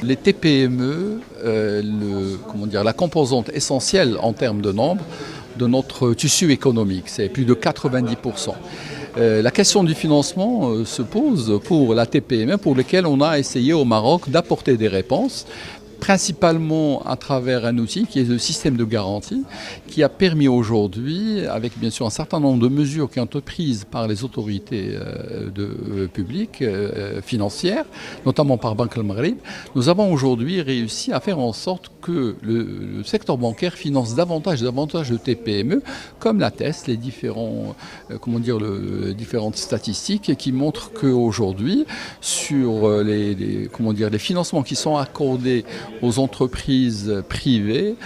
Les TPME, la composante essentielle en termes de nombre de notre tissu économique, c'est plus de 90%. La question du financement se pose pour la TPME, pour laquelle on a essayé au Maroc d'apporter des réponses, principalement à travers un outil qui est le système de garantie, qui a permis aujourd'hui, avec bien sûr un certain nombre de mesures qui ont été prises par les autorités publiques, financières, notamment par Banque Al Maghrib, nous avons aujourd'hui réussi à faire en sorte que le secteur bancaire finance davantage de TPME, comme l'attestent les différentes statistiques qui montrent qu'aujourd'hui, sur les financements qui sont accordés aux entreprises privées,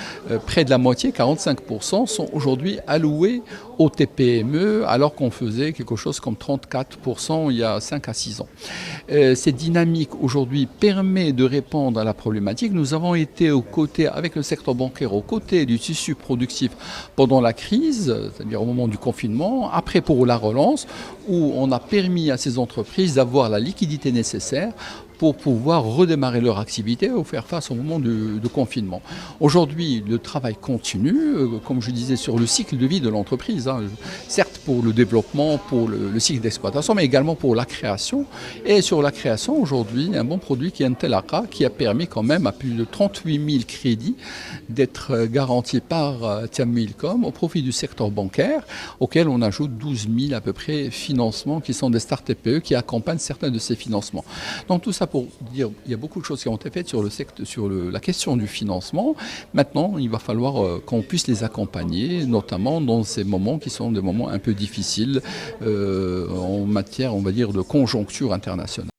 près de la moitié, 45%, sont aujourd'hui alloués aux TPME, alors qu'on faisait quelque chose comme 34% il y a 5 à 6 ans. Cette dynamique aujourd'hui permet de répondre à la problématique. Nous avons été avec le secteur bancaire, aux côtés du tissu productif pendant la crise, c'est-à-dire au moment du confinement, après pour la relance, où on a permis à ces entreprises d'avoir la liquidité nécessaire pour pouvoir redémarrer leur activité ou faire face au moment de confinement. Aujourd'hui, le travail continue, comme je disais, sur le cycle de vie de l'entreprise, certes pour le développement, pour le cycle d'exploitation, mais également pour la création. Et sur la création, aujourd'hui, un bon produit qui est Intelaka, qui a permis quand même à plus de 38 000 crédits d'être garantis par Tiamilcom au profit du secteur bancaire, auquel on ajoute 12 000 à peu près financements qui sont des start TPE qui accompagnent certains de ces financements. Donc tout ça pour dire il y a beaucoup de choses qui ont été faites sur la question du financement. Maintenant, il va falloir qu'on puisse les accompagner, notamment dans ces moments qui sont des moments un peu difficiles en matière, on va dire, de conjoncture internationale.